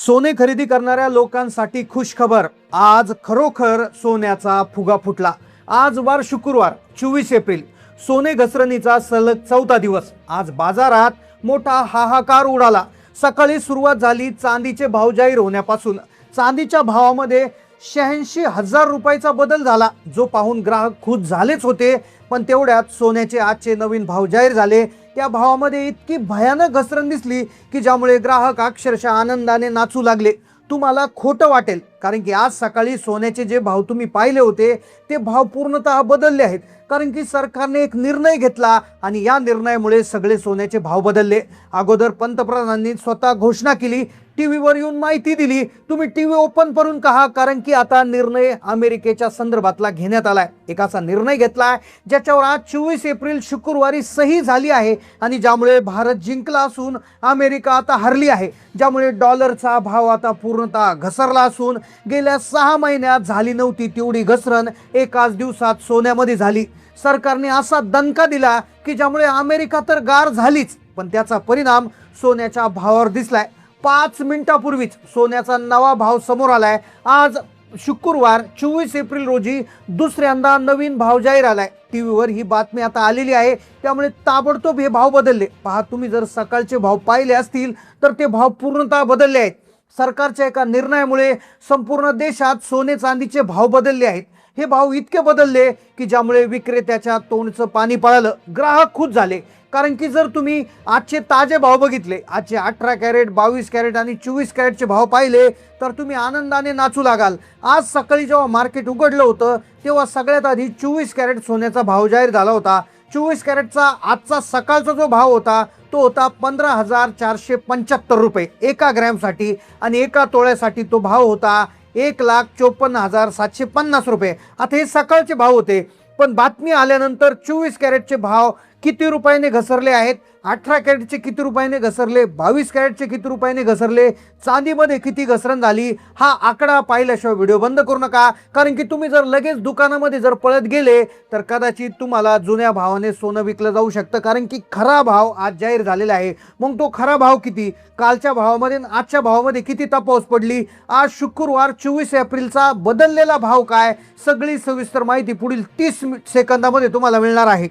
सोने खरेदी करणाऱ्या लोकांसाठी खुशखबर। आज खरोखर सोन्याचा फुगा फुटला। आज वार शुक्रवार 24 एप्रिल, सोने घसरणीचा सलग 4था दिवस। आज बाजारात मोठा हाहाकार उडाला। सकाळी सुरुवात झाली चांदीचे भाव जाहीर होण्यापासून। चांदीच्या भावामध्ये 86,000 रुपयाचा बदल झाला, जो पाहून ग्राहक खुश झालेच होते। पण तेवढ्यात सोन्याचे आजचे नवीन भाव जाहीर झाले। त्या भावामध्ये इतकी भयानक घसरण दिसली की ज्यामुळे ग्राहक अक्षरशः आनंदाने नाचू लागले। तुम्हाला खोटं वाटेल, कारण की आज सकाळी सोन्याचे जे भाव तुम्ही पाहिले होते ते भाव पूर्णतः बदलले आहेत। कारण की सरकारने एक निर्णय घेतला आणि या निर्णयामुळे सगळे सोन्याचे भाव बदलले। अगोदर पंतप्रधानांनी स्वतः घोषणा केली, टीव्हीवर येऊन माहिती दिली। तुम्ही टीव्ही ओपन करून पहा, कारण की आता निर्णय अमेरिकेच्या संदर्भातला घेण्यात आलाय। एक असा निर्णय घेतलाय ज्याच्यावर आज 24 एप्रिल शुक्रवारी सही झाली आहे आणि ज्यामुळे भारत जिंकला असून अमेरिका आता हरली आहे। ज्यामुळे डॉलरचा भाव आता पूर्णतः घसरला असून गेल्या 6 महिन्यात झाली नव्हती तेवढी घसरण एकाच दिवसात सोन्यामध्ये झाली। सरकारने असा दणका दिला की ज्यामुळे अमेरिका तर गार झालीच, पण त्याचा परिणाम सोन्याच्या भावावर दिसलाय। 5 मिनिटापूर्वीच सोन्याचा नवा भाव समोर आलाय। आज शुक्रवार 24 एप्रिल रोजी दुसऱ्यांदा नवीन भाव जाहीर आलाय। टीव्हीवर ही बातमी आता आलेली आहे, त्यामुळे ताबडतोब हे भाव बदलले। पहा, तुम्ही जर सकाळचे भाव पाहिले असतील तर ते भाव पूर्णतः बदलले आहेत। सरकारच्या एका निर्णयामुळे संपूर्ण देशात सोने चांदीचे भाव बदलले आहेत। हे भाव इतके बदलले की ज्यामुळे विक्रेत्याच्या तोंडचं पाणी पळालं, ग्राहक खुश झाले। कारण की जर तुम्ही आजचे ताजे भाव बघितले, आजचे 18 कॅरेट, 22 कॅरेट आणि 24 कॅरेटचे भाव पाहिले तर तुम्ही आनंदाने नाचू लागाल। आज सकाळी जेव्हा मार्केट उघडलं होतं तेव्हा सगळ्यात आधी 24 कॅरेट सोन्याचा भाव जाहीर झाला होता। 24 कॅरेटचा आजचा सकाळचा जो भाव होता तो होता 15,475 रुपये एका ग्रॅमसाठी, आणि एका तोळ्यासाठी तो भाव होता 1,54,750 रुपये। आता हे सकाळचे भाव होते, पण बातमी आल्यानंतर 24 कॅरेटचे भाव किती रुपयाने घसरले आहेत, 18 कॅरेटचे किती रुपयाने घसरले, 22 कॅरेटचे किती रुपयाने घसरले, चांदीमध्ये किती घसरण झाली, हा आकडा पाहिल्याशिवाय व्हिडिओ बंद करू नका। कारण की तुम्ही जर लगेच दुकानामध्ये जर पळत गेले तर कदाचित तुम्हाला जुन्या भावाने सोनं विकलं जाऊ शकतं। कारण की खरा भाव आज जाहीर झालेला आहे। मग तो खरा भाव किती, कालच्या भावामध्ये आणि आजच्या भावामध्ये किती तफावत पडली, आज शुक्रवार 24 एप्रिलचा बदललेला भाव काय, सगळी सविस्तर माहिती पुढील 30 सेकंदामध्ये तुम्हाला मिळणार आहे।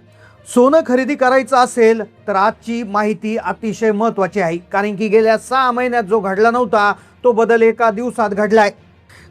सोनं खरेदी करायचं असेल तर आजची माहिती अतिशय महत्त्वाची आहे, कारण की गेल्या 6 महिन्यात जो घडला नव्हता तो बदल एका दिवसात घडलाय।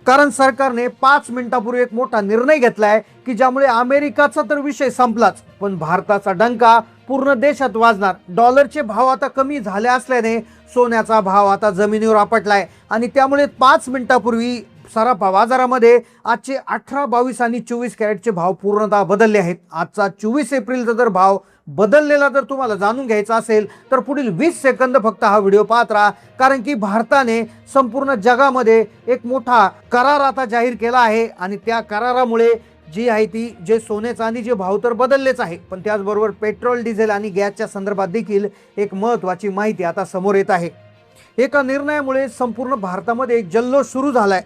कारण सरकारने 5 मिनिटापूर्वी एक मोठा निर्णय घेतलाय की ज्यामुळे अमेरिकाचा तर विषय संपलाच, पण भारताचा डंका पूर्ण देशात वाजणार। डॉलरचे भाव आता कमी झाले असल्याने सोन्याचा भाव आता जमिनीवर आपटलाय आणि त्यामुळे 5 मिनिटापूर्वी सराफा बाजारामध्ये आजचे 18, 22 आणि 24 कॅरेटचे भाव पूर्णतः बदलले आहेत। आजचा 24 एप्रिलचा जर भाव बदललेला जर तुम्हाला जाणून घ्यायचा असेल तर पुढील 20 सेकंद फक्त हा व्हिडिओ पाहत राहा। कारण की भारताने संपूर्ण जगामध्ये एक मोठा करार आता जाहीर केला आहे आणि त्या करारामुळे जी आहे ती जे सोने चांदीचे भाव तर बदललेच आहे, पण त्याचबरोबर पेट्रोल, डिझेल आणि गॅसच्या संदर्भात देखील एक महत्त्वाची माहिती आता समोर येत आहे। एका निर्णयामुळे संपूर्ण भारतामध्ये एक जल्लोष सुरू झालाय।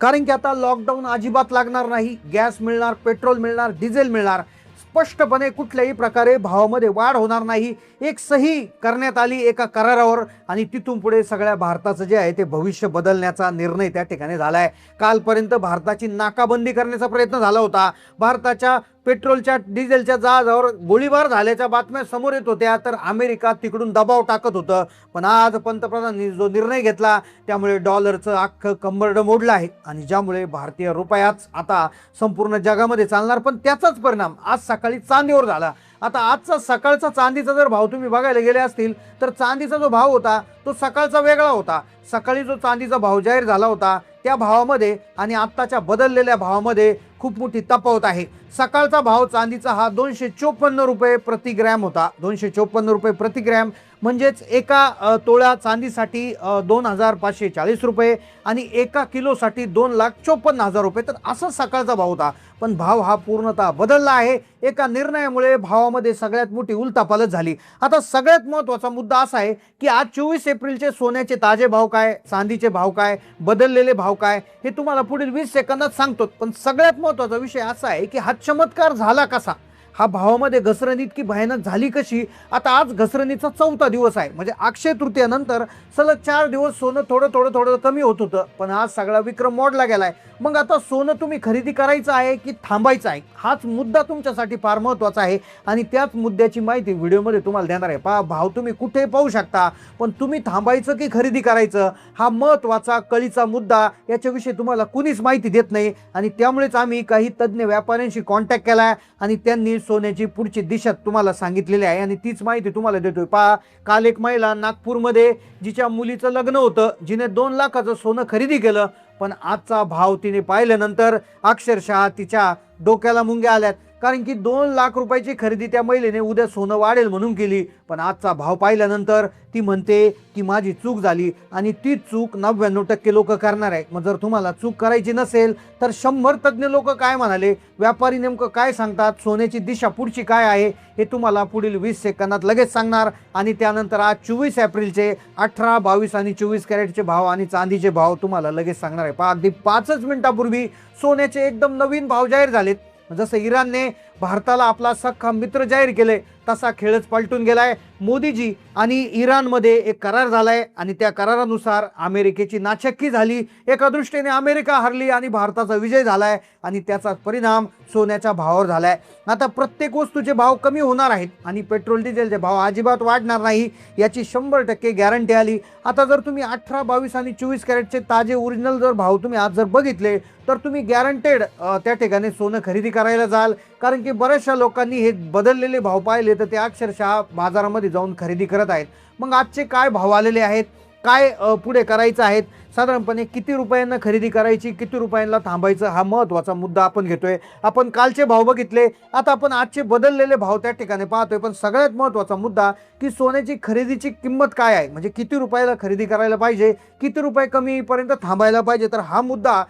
कारण की आता लॉकडाऊन अजिबात लागणार नाही, गॅस मिळणार, पेट्रोल मिळणार, डिझेल मिळणार। स्पष्टपणे कुठल्याही प्रकारे भावामध्ये वाढ होणार नाही। एक सही करण्यात आली एका करारावर आणि तिथून पुढे सगळ्या भारताचं जे आहे ते भविष्य बदलण्याचा निर्णय त्या ठिकाणी झालाय। कालपर्यंत भारताची नाकाबंदी करण्याचा प्रयत्न झाला होता। भारताच्या पेट्रोलच्या, डिझेलच्या जहाजावर गोळीबार झाल्याच्या बातम्या समोर येत होत्या, तर अमेरिका तिकडून दबाव टाकत होतं। पण आज पंतप्रधानांनी जो निर्णय घेतला त्यामुळे डॉलरचं अख्खं कंबरडं मोडलं आहे आणि ज्यामुळे भारतीय रुपयाच आता संपूर्ण जगामध्ये चालणार। पण त्याचाच परिणाम आज सकाळी चांदीवर झाला। आता आजचा सकाळचा चांदीचा जर भाव तुम्ही बघायला गेले असतील तर चांदीचा जो भाव होता तो सकाळचा वेगळा होता। सकाळी जो चांदीचा भाव जाहीर झाला होता त्या भावामध्ये आणि आत्ताच्या बदललेल्या भावामध्ये खूप मोठी तफावत आहे। सकाळचा भाव चांदीचा हा 254 रुपये प्रति ग्रॅम होता। 254 रुपये प्रति ग्रॅम म्हणजेच एका तोळा चांदीसाठी 2,540 रुपये आणि एका किलोसाठी 2,54,000 रुपये, तर असा सकाळचा भाव होता। पण भाव हा पूर्णतः बदलला आहे। एका निर्णयामुळे भावामध्ये सगळ्यात मोठी उलथापालथ झाली। आता सगळ्यात महत्त्वाचा मुद्दा असा आहे की आज 24 एप्रिलचे सोन्याचे ताजे भाव काय, चांदीचे भाव काय, बदललेले भाव काय, हे तुम्हाला पुढील 20 सेकंदात सांगतो। पण सगळ्यात महत्त्वाचा विषय असा आहे की हा चमत्कार झाला कसा। हा भावामध्ये घसरण इतकी भयानक झाली कशी? आता आज घसरणीचा 4था दिवस आहे, म्हणजे अक्षय तृतीयानंतर सलग 4 दिवस सोनं थोडं थोडं थोडं कमी होत होतं, पण आज सगळा विक्रम मोडला गेलाय. मग आता सोनं तुम्ही खरेदी करायचं आहे की थांबायचं आहे, हाच मुद्दा तुमच्यासाठी फार महत्त्वाचा आहे आणि त्याच मुद्द्याची माहिती व्हिडिओमध्ये तुम्हाला देणार आहे. पहा, भाव तुम्ही कुठे पाहू शकता, पण तुम्ही थांबायचं की खरेदी करायचं हा महत्त्वाचा कळीचा मुद्दा, याच्याविषयी तुम्हाला कुणीच माहिती देत नाही. आणि त्यामुळेच आम्ही काही तज्ज्ञ व्यापाऱ्यांशी कॉन्टॅक्ट केला आणि त्यांनी सोन्याची पुढची दिशा तुम्हाला सांगितलेली आहे आणि तीच माहिती तुम्हाला देतोय. पहा, काल एक महिला नागपूरमध्ये जिच्या मुलीचं लग्न होतं, जिने 2 लाखाचं सोनं खरेदी केलं, पण आजचा भाव तिने पाहिल्यानंतर अक्षरशः तिच्या डोक्याला मुंग्या आल्यात. कारण की 2 लाख रुपयाची खरेदी त्या महिलेने उद्या सोनं वाढेल म्हणून केली, पण आजचा भाव पाहिल्यानंतर ती म्हणते की माझी चूक झाली आणि ती चूक 99% लोक करणार आहे. मग जर तुम्हाला चूक करायची नसेल तर 100 तज्ज्ञ लोक काय म्हणाले, व्यापारी नेमकं काय सांगतात, सोन्याची दिशा पुढची काय आहे, हे तुम्हाला पुढील 20 सेकंदात लगेच सांगणार. आणि त्यानंतर आज 24 एप्रिलचे 18, 22 आणि 24 कॅरेटचे भाव आणि चांदीचे भाव तुम्हाला लगेच सांगणार आहे. पहा, अगदी 5च मिनिटापूर्वी सोन्याचे एकदम नवीन भाव जाहीर झालेत. जसं इराणने भारताला आपला सख्खा मित्र जाहीर केले, तसा खेळच पलटून गेलाय. मोदीजी आणि इराणमध्ये एक करार झालाय आणि त्या करारानुसार अमेरिकेची नाचक्की झाली. एका दृष्टीने अमेरिका हरली आणि भारताचा विजय झालाय आणि त्याचा परिणाम सोन्याच्या भावावर झालाय. आता प्रत्येक वस्तूचे भाव कमी होणार आहेत आणि पेट्रोल डिझेलचे भाव अजिबात वाढणार नाही, याची 100% गॅरंटी आली. आता जर तुम्ही 18, 22 आणि 24 कॅरेटचे ताजे ओरिजिनल जर भाव तुम्ही आज जर बघितले तर तुम्ही गॅरंटेड त्या ठिकाणी सोनं खरेदी करायला जाल. कारण की बऱ्याचशा लोकांनी हे बदललेले भाव पाहिले तर ते अक्षरशः बाजारामध्ये जाऊन खरेदी करत आहेत. मग आजचे काय भाव आलेले आहेत, काय पुढे करायचं आहेत, साधारणपणे किती रुपयांना खरेदी करायची, किती रुपयांना थांबायचं, हा महत्त्वाचा मुद्दा आपण घेतोय. आपण कालचे भाव बघितले, आता आपण आजचे बदललेले भाव त्या ठिकाणी पाहतोय. पण सगळ्यात महत्त्वाचा मुद्दा की सोन्याची खरेदीची किंमत काय आहे, म्हणजे किती रुपयाला खरेदी करायला पाहिजे, किती रुपये कमीपर्यंत थांबायला पाहिजे. तर हा मुद्दा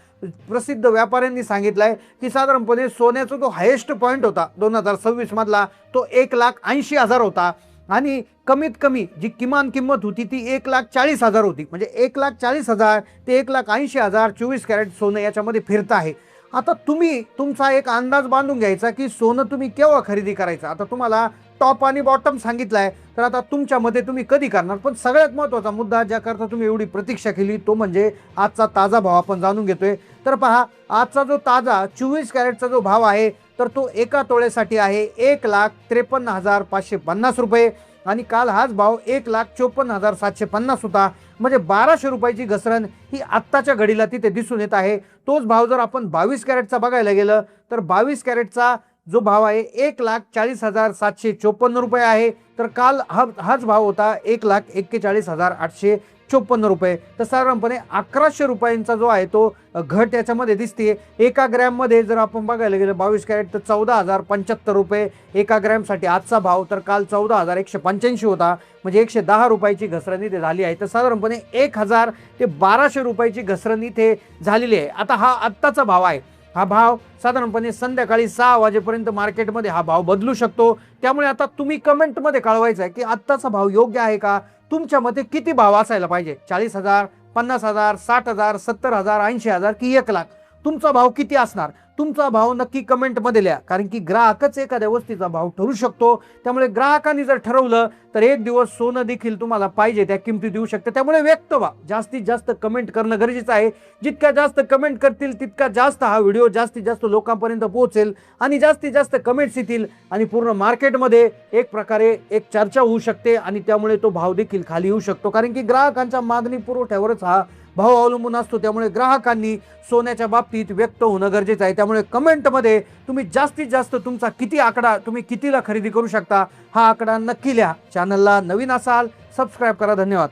प्रसिद्ध व्यापाऱ्यांनी सांगितलाय की साधारणपणे सोन्याचा जो हायेस्ट पॉईंट होता 2026 मधला तो 1,80,000 होता आणि कमीत कमी जी किमान किंमत होती ती 1,40,000 होती. म्हणजे 1,40,000 ते 1,80,000 24 कॅरेट सोनं याच्यामध्ये फिरत आहे. आता तुम्ही तुमचा एक अंदाज बांधून घ्यायचा की सोनं तुम्ही केव्हा खरेदी करायचं. आता तुम्हाला टॉप आणि बॉटम सांगितलाय, तर आता तुमच्यामध्ये तुम्ही कधी करणार. पण सगळ्यात महत्त्वाचा मुद्दा ज्याकरता तुम्ही एवढी प्रतीक्षा केली तो म्हणजे आजचा ताजा भाव आपण जाणून घेतोय. तर पहा, आजचा जो ताजा 24 कॅरेटचा जो भाव आहे तर तो एका तोळ्यासाठी आहे 1,53,550 रुपये आणि काल हाच भाव 1,54,750 होता. म्हणजे 1200 रुपयाची घसरण ही आत्ताच्या घडीला तिथे दिसून येत आहे. तोच भाव जर आपण 22 कॅरेटचा बघायला गेलं तर 22 कॅरेटचा जो भाव आहे 1,40,754 रुपये आहे. तर काल हाच भाव होता 1,41,854 रुपये. तर साधारणपणे 1,100 रुपयांचा जो आहे तो घट याच्यामध्ये दिसते. एका ग्रॅममध्ये जर आपण बघायला गेलं 22 कॅरेट तर 14,075 रुपये एका ग्रॅमसाठी आजचा भाव, तर काल 14,185 होता. म्हणजे 110 रुपयाची घसरण इथे झाली आहे. तर साधारणपणे 1,000 ते 1,200 रुपयाची घसरण इथे झालेली आहे. आता हा आत्ताचा भाव आहे. हा भाव साधारणपणे संध्याकाळी 6 वाजेपर्यंत मार्केटमध्ये हा भाव बदलू शकतो. त्यामुळे आता तुम्ही कमेंटमध्ये कळवायचं आहे की आत्ताचा भाव योग्य आहे का, तुमच्या मते किती भाव असायला पाहिजे, 40,000, 50,000, 60,000, 70,000, 80,000 की 1,00,000. तुमचा भाव किती असणार, तुमचा भाव नक्की कमेंटमध्ये लिहा. कारण की ग्राहकच एखाद्या वस्तूचा भाव ठरवू शकतो. त्यामुळे ग्राहकांनी जर ठरवलं तर एक दिवस सोनं देखील तुम्हाला पाहिजे त्या किमती देऊ शकते. त्यामुळे व्यक्त व्हा, जास्तीत जास्त कमेंट करणं गरजेचं आहे. जितक्या जास्त कमेंट करतील तितका जास्त हा व्हिडिओ जास्तीत जास्त लोकांपर्यंत पोहोचेल आणि जास्तीत जास्त कमेंट्स येतील आणि पूर्ण मार्केटमध्ये एक प्रकारे एक चर्चा होऊ शकते आणि त्यामुळे तो भाव देखील खाली येऊ शकतो. कारण की ग्राहकांच्या मागणी पुरवठ्यावरच हा भाव अवलंबून असतो. त्यामुळे ग्राहकांनी सोन्याच्या बाबतीत व्यक्त होणं गरजेचं आहे. त्यामुळे कमेंटमध्ये तुम्ही जास्तीत जास्त तुमचा किती आकडा, तुम्ही कितीला खरेदी करू शकता हा आकडा नक्की लिहा. चॅनलला नवीन असाल सबस्क्राईब करा. धन्यवाद.